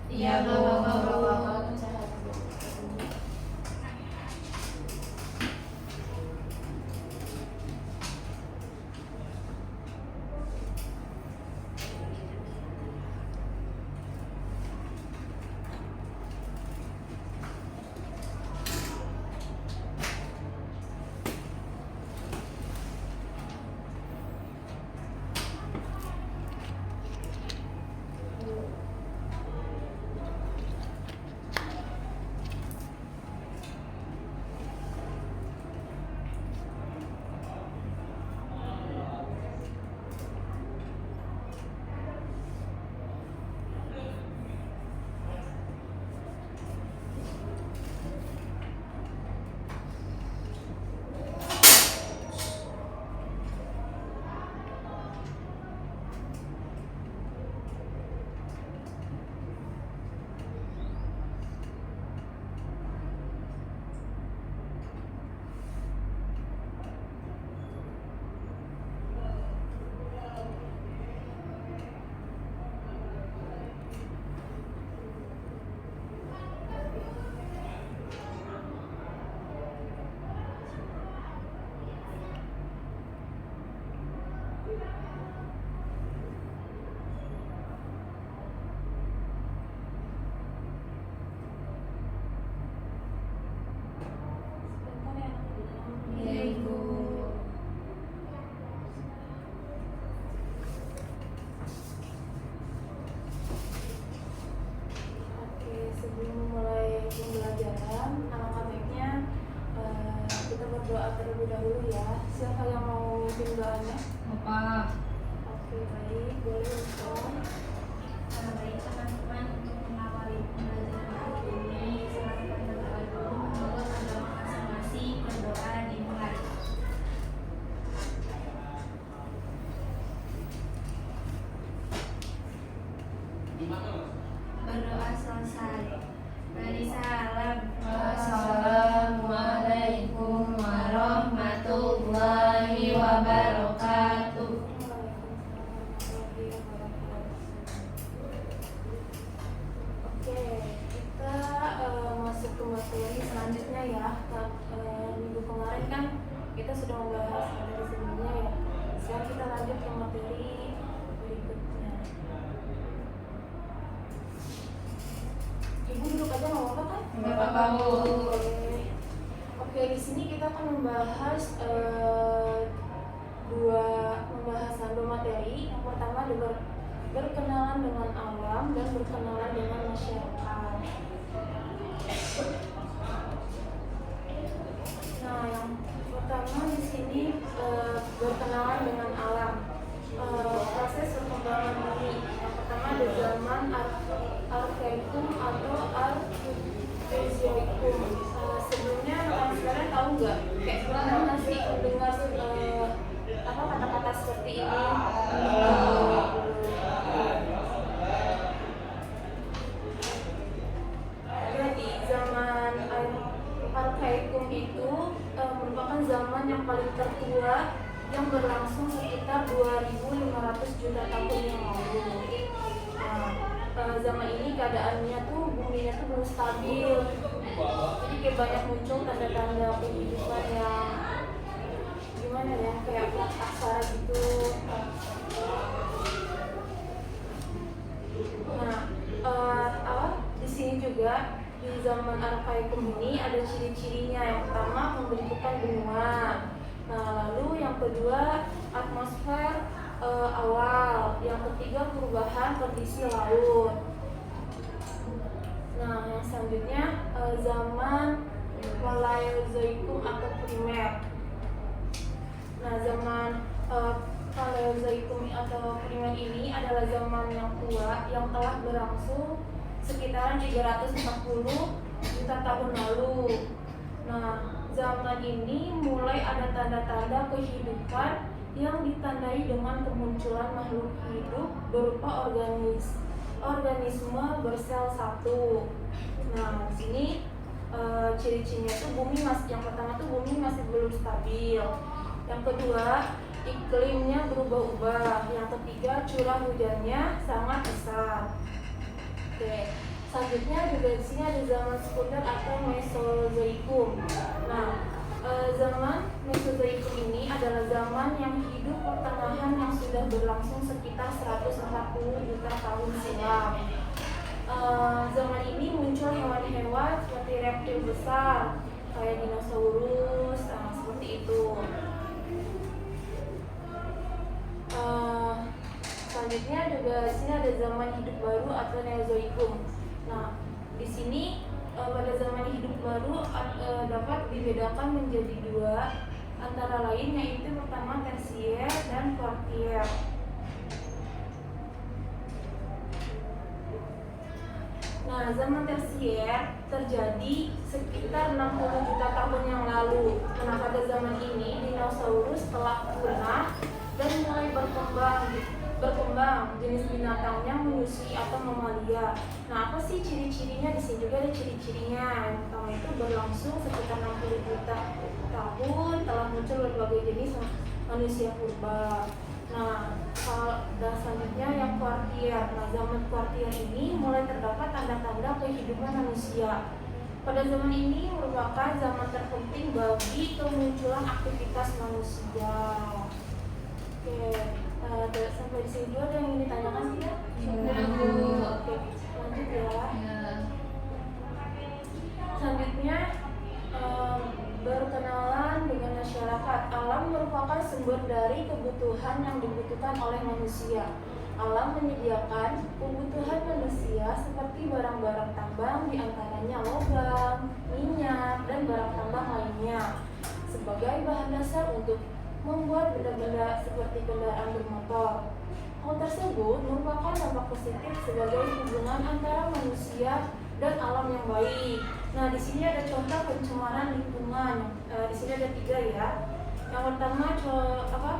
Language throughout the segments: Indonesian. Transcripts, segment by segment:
Iya, Bu. Iya, Ibu. Oke, sebelum mulai pembelajaran, alangkah baiknya kita berdoa terlebih dahulu ya. Siapa yang mau mimpin doanya? Bapak. Oke, baik, boleh Ustaz. Baik teman-teman, untuk mengawali pembelajaran hari ini, silakan berdoa dulu menurut agama masing-masing. Berdoa dimulai. Berdoa selesai. Beri salam. Assalamualaikum warahmatullahi wabarakatuh. Oke, kita masuk ke materi selanjutnya ya. Minggu kemarin kan kita sudah membahas materi sebelumnya ya. Sekarang kita lanjut ke materi berikutnya. Ibu duduk aja nggak apa-apa kan? Nggak apa-apa, Bu. Oke, di sini kita akan membahas dua materi. Yang pertama berkenalan dengan alam dan berkenalan dengan masyarakat. Nah, yang pertama di sini berkenalan dengan alam. Proses perkembangan bumi. Yang pertama ada zaman Arkaikum atau Archeozoikum. Sebelumnya kalian tahu nggak? Kayak pernah sih mendengar kata-kata seperti ini? Jadi zaman Arkaikum itu merupakan zaman yang paling tertua yang berlangsung sekitar 2.500 juta tahun yang lalu. Zaman ini keadaannya tuh buminya tuh belum stabil, jadi kayak banyak muncul tanda-tanda kehidupan yang gimana ya, kayak plat aksara gitu. Nah, di sini juga di zaman Arkaikum ini ada ciri-cirinya. Yang pertama pembentukan benua. Nah, lalu yang kedua atmosfer awal. Yang ketiga perubahan kondisi laut. Nah, yang selanjutnya zaman Paleozoikum atau primer. Nah, zaman Paleozoikum atau primer ini adalah zaman yang tua yang telah berlangsung sekitaran 340 juta tahun lalu. Nah, zaman ini mulai ada tanda-tanda kehidupan yang ditandai dengan kemunculan makhluk hidup berupa organisme bersel satu. Nah, di sini ciri-cirinya itu yang pertama tuh bumi masih belum stabil. Yang kedua, iklimnya berubah-ubah. Yang ketiga, curah hujannya sangat besar. Oke. Selanjutnya juga di sini ada zaman sekunder atau Mesozoikum. Nah, zaman Mesozoikum ini adalah zaman yang hidup pertengahan yang sudah berlangsung sekitar 140 juta tahun silam. Zaman ini muncul hewan-hewan seperti reptil besar kayak dinosaurus, seperti itu. Selanjutnya juga di sini ada zaman hidup baru atau Neozoikum. Nah, di sini pada zaman hidup baru dapat dibedakan menjadi dua, antara lain yaitu pertama tersier dan kuartier. Nah, zaman tersier terjadi sekitar 60 juta tahun yang lalu. Nah, pada zaman ini dinosaurus telah punah dan mulai berkembang jenis binatangnya menyusui atau mamalia. Nah, apa sih ciri-cirinya? Di sini juga ada ciri-cirinya. Yang pertama itu berlangsung sekitar 60 juta tahun telah muncul berbagai jenis manusia purba. Nah, dan selanjutnya yang kuartier. Nah, zaman kuartier ini mulai terdapat tanda-tanda kehidupan manusia. Pada zaman ini merupakan zaman terpenting bagi kemunculan aktivitas manusia. Oke, sampai di sini dulu ada yang ingin ditanyakan tidak? Oke, lanjut ya. Selanjutnya berkenalan dengan masyarakat. Alam merupakan sumber dari kebutuhan yang dibutuhkan oleh manusia. Alam menyediakan kebutuhan manusia seperti barang-barang tambang, diantaranya logam, minyak, dan barang tambang lainnya sebagai bahan dasar untuk membuat benda-benda seperti kendaraan bermotor. Hal tersebut merupakan dampak positif sebagai hubungan antara manusia dan alam yang baik. Nah, di sini ada contoh pencemaran lingkungan. Di sini ada 3 ya. Yang pertama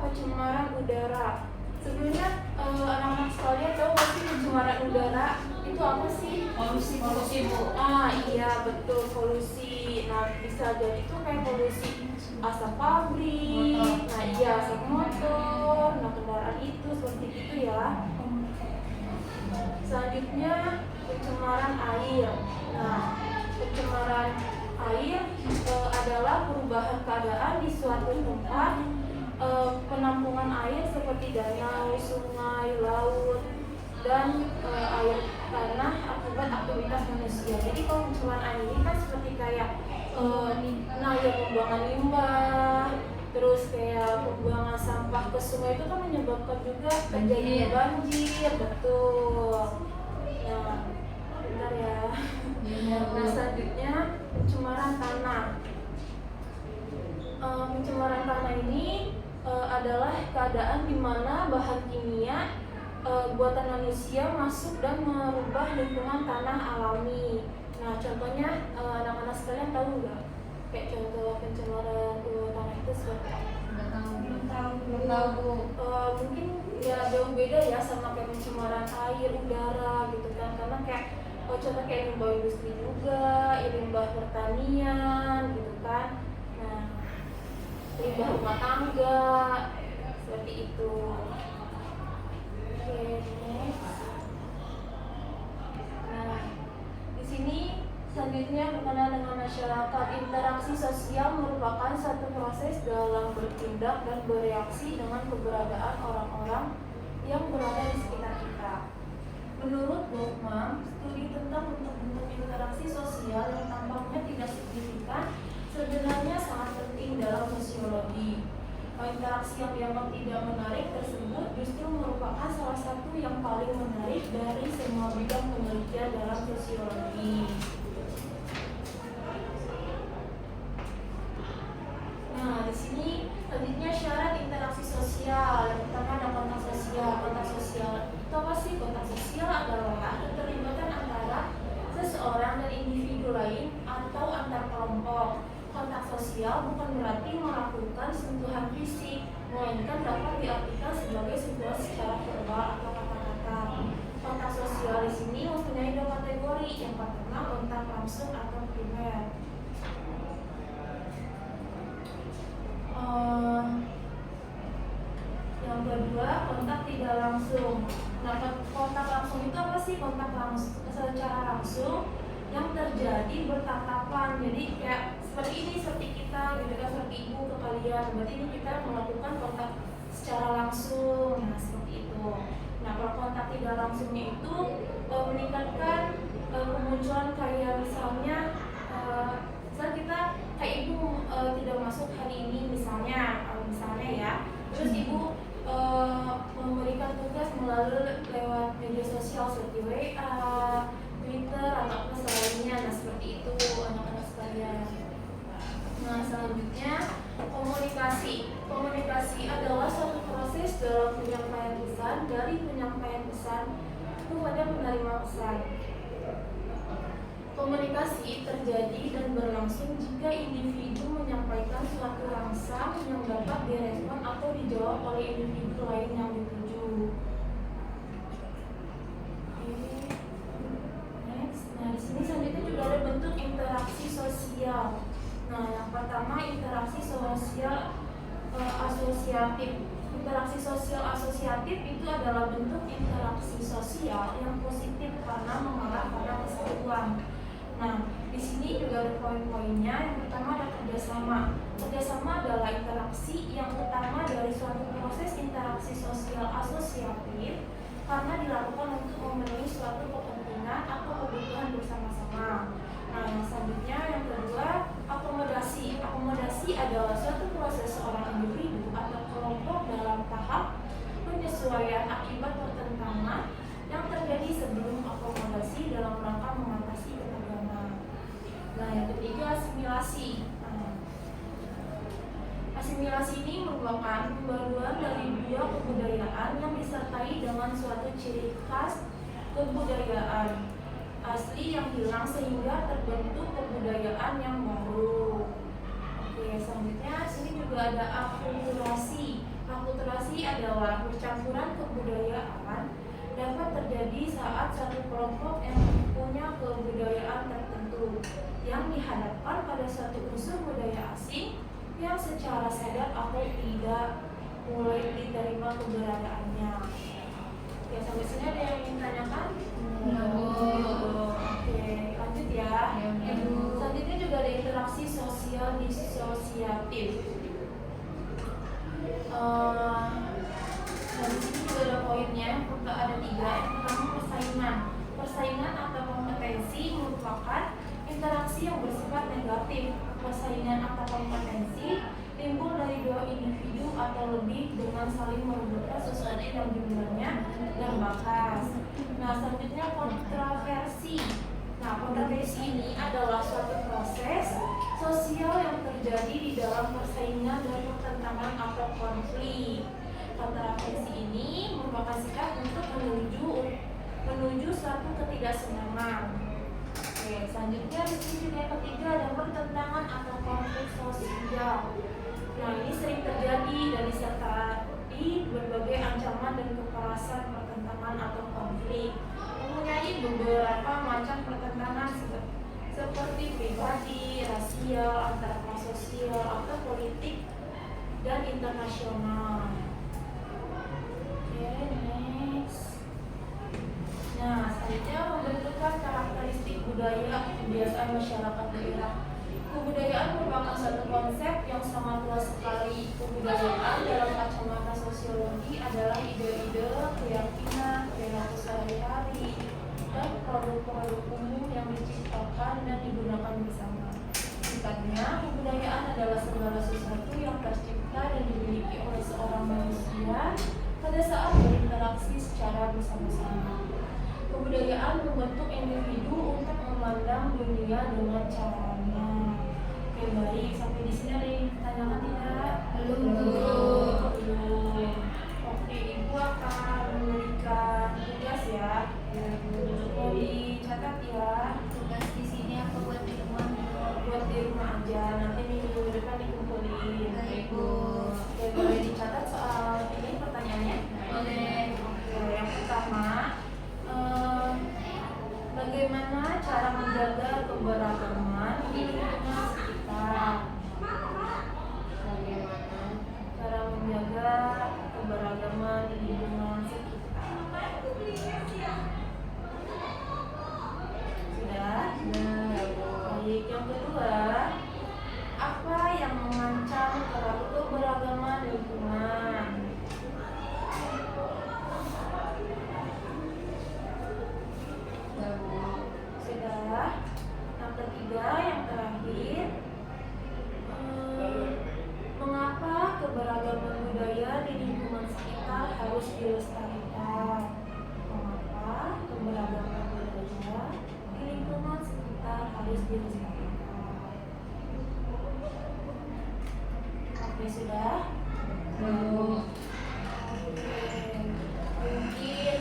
pencemaran udara. Sebelumnya anak-anak sekalian tahu nggak sih pencemaran udara itu apa sih? Polusi Bu. Iya betul, polusi. Nah, bisa jadi itu kayak polusi asap pabrik. Nah, iya asap motor. Nah, kendaraan itu seperti itu ya. Selanjutnya pencemaran air. Nah, pencemaran air adalah perubahan keadaan di suatu tempat penampungan air seperti danau, sungai, laut, dan air tanah akibat aktivitas manusia. Jadi kalau pencemaran air ini kan seperti kayak pembuangan limbah, terus kayak pembuangan sampah ke sungai itu kan menyebabkan juga terjadinya banjir, betul. Nah, bentar ya. Nah, selanjutnya pencemaran tanah. Pencemaran tanah ini adalah keadaan di mana bahan kimia buatan manusia masuk dan merubah lingkungan tanah alami. Nah, contohnya anak-anak sekalian tahu nggak? Kayak contoh pencemaran tanah itu seperti apa? Belum tahu. Mungkin ya jauh beda ya sama kayak pencemaran air, udara gitu kan. Karena kayak contoh kayak limbah industri juga, limbah pertanian gitu kan. Nah, limbah rumah tangga seperti itu. Oke, next. Nah, di sini selanjutnya berkenaan dengan masyarakat. Interaksi sosial merupakan satu proses dalam bertindak dan bereaksi dengan keberadaan orang-orang yang berada di sekitar kita. Menurut Goffman, studi tentang bentuk-bentuk interaksi sosial yang tampaknya tidak signifikan sebenarnya sangat penting dalam sosiologi. Interaksi yang dianggap tidak menarik tersebut justru merupakan salah satu yang paling menarik dari semua bidang penelitian dalam sosiologi. Nah, di sini selanjutnya syarat interaksi sosial. Yang pertama ada kontak sosial. Kontak sosial itu apa sih? Kontak sosial adalah keterlibatan antara seseorang dan individu lain atau antar kelompok. Kontak sosial bukan berarti melakukan sentuhan fisik, melainkan dapat diartikan sebagai sentuhan secara verbal atau kata-kata. Kontak sosial di sini mempunyai 2 kategori. Yang pertama kontak langsung atau primer. Yang kedua kontak tidak langsung. Nah, kontak langsung itu apa sih? Kontak langsung secara langsung yang terjadi bertatapan. Jadi kayak seperti ini, seperti kita gitu kan, seperti ibu ke kalian. Berarti ini kita melakukan kontak secara langsung. Nah seperti itu. Nah kalau kontak tidak langsungnya itu meningkatkan kemunculan kayak misalnya misal kita kayak ibu tidak masuk hari ini misalnya ya, terus ibu memberikan tugas melalui lewat media sosial seperti WA, Twitter atau apa selainnya. Nah seperti itu anak-anak sekalian. Nah selanjutnya komunikasi adalah suatu proses dalam penyampaian pesan dari penyampaian pesan kepada penerima pesan. Komunikasi terjadi dan berlangsung jika individu menyampaikan suatu rangsang yang dapat direspon atau dijawab oleh individu lain yang dituju. Next. Nah, di sini selanjutnya juga ada bentuk interaksi sosial. Nah, yang pertama interaksi sosial asosiatif. Interaksi sosial asosiatif itu adalah bentuk interaksi sosial yang positif karena mengarah pada kesatuan. Nah, di sini juga ada poin-poinnya. Yang pertama ada kerjasama. Kerjasama adalah interaksi yang utama dari suatu proses interaksi sosial asosiatif karena dilakukan untuk memenuhi suatu kepentingan atau kebutuhan bersama-sama. Nah, yang selanjutnya yang kedua akomodasi. Akomodasi adalah suatu proses seorang individu atau kelompok dalam tahap penyesuaian akibat pertentangan yang terjadi sebelum akomodasi dalam rangka mengatasi ketegangan. Nah, yang ketiga asimilasi. Asimilasi ini merupakan pembaruan dari dua kebudayaan yang disertai dengan suatu ciri khas kebudayaan asli yang hilang sehingga terbentuk kebudayaan yang baru. Oke, selanjutnya sini juga ada akulturasi. Akulturasi adalah percampuran kebudayaan dapat terjadi saat satu kelompok yang punya kebudayaan tertentu yang dihadapkan pada suatu unsur budaya asing yang secara sadar atau tidak mulai diterima keberadaannya. Oke, sampai sini ada yang ingin tanyakan? Oke, lanjut ya. Selanjutnya juga ada interaksi sosial disosiatif. Nah, di sini juga ada poinnya. Ada 3. Yang pertama persaingan. Persaingan atau kompetensi merupakan interaksi yang bersifat negatif. Persaingan atau kompetensi timbul dari dua individu atau lebih dengan saling merebutkan sesuatu yang dimiliki dan bakas. Nah, selanjutnya kontroversi. Nah, kontroversi ini adalah suatu proses sosial yang terjadi di dalam persaingan dan pertentangan atau konflik. Kontroversi ini merupakan sikap untuk menuju suatu ketidaksenangan. Oke, selanjutnya di sini juga yang ketiga ada pertentangan atau konflik sosial. Nah, ini sering terjadi dan disertai berbagai ancaman dan kekerasan pertentangan atau konflik. Mempunyai beberapa macam pertentangan seperti pribadi, rasial, antar kelas sosial, atau politik dan internasional. Oke, next. Nah, selanjutnya membentukkan karakteristik budaya kebiasaan masyarakat daerah. Kebudayaan merupakan satu konsep yang sangat luas sekali. Kebudayaan dalam kacamata sosiologi adalah ide-ide, keyakinan, perilaku sehari-hari, dan produk-produk umum yang diciptakan dan digunakan bersama. Singkatnya, kebudayaan adalah segala sesuatu yang tercipta dan dimiliki oleh seorang manusia pada saat berinteraksi secara bersama-sama. Kebudayaan membentuk individu untuk memandang dunia dengan caranya. Oke, baik, sampai di sini ada yang ditanyakan tidak? Belum. Oke, ibu akan memberikan tugas ya. Mau dicatat ya. Tugas di sini apa buat di rumah? Buat di rumah aja. Nanti minggu depan dikumpulin. Baik, Bu. Oke, boleh dicatat soal ini pertanyaannya? Boleh. Oke, yang pertama. Bagaimana cara menjaga keberagaman di lingkungan sekitar? Bagaimana cara menjaga keberagaman di lingkungan sekitar? Ini harus dilestarikan. Oke, sudah. Bu. Mungkin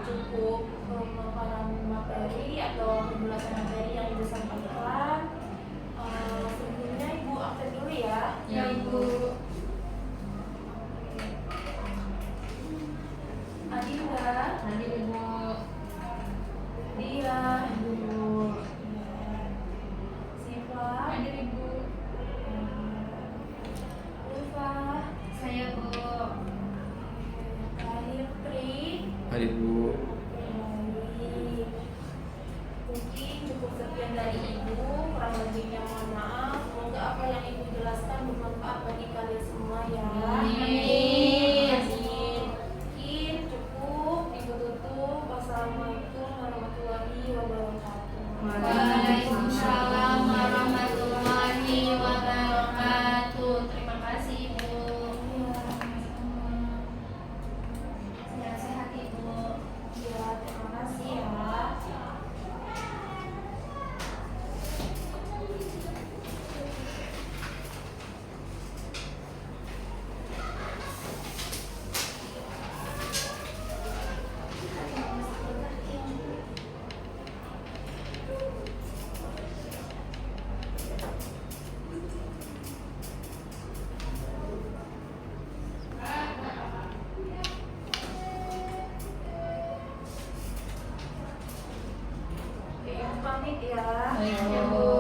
cukup pemaparan materi atau penjelasan materi yang Ibu sampaikan. Sebelumnya Ibu aktif dulu ya. Ya, Bu. Adinda, Hadir, Bu. Dia, Bu. Siva, Hadir, Ibu. Ulfa, Saya Bu. Kahir Tri. Hadir Bu. Baik. Mungkin cukup sekian dari Ibu, kurang lebihnya mohon maaf. Semoga apa yang Ibu jelaskan bermanfaat bagi kalian semua ya. Amin. Mungkin cukup Ibu tutup. Wassalamualaikum warahmatullahi wabarakatuh. Waalaikumsalam warahmatullahi wabarakatuh. Terima kasih Ibu. Sehat-sehat Ibu. Ya, terima kasih ya. Oke, Ibu pamit ya. Baik, Bu.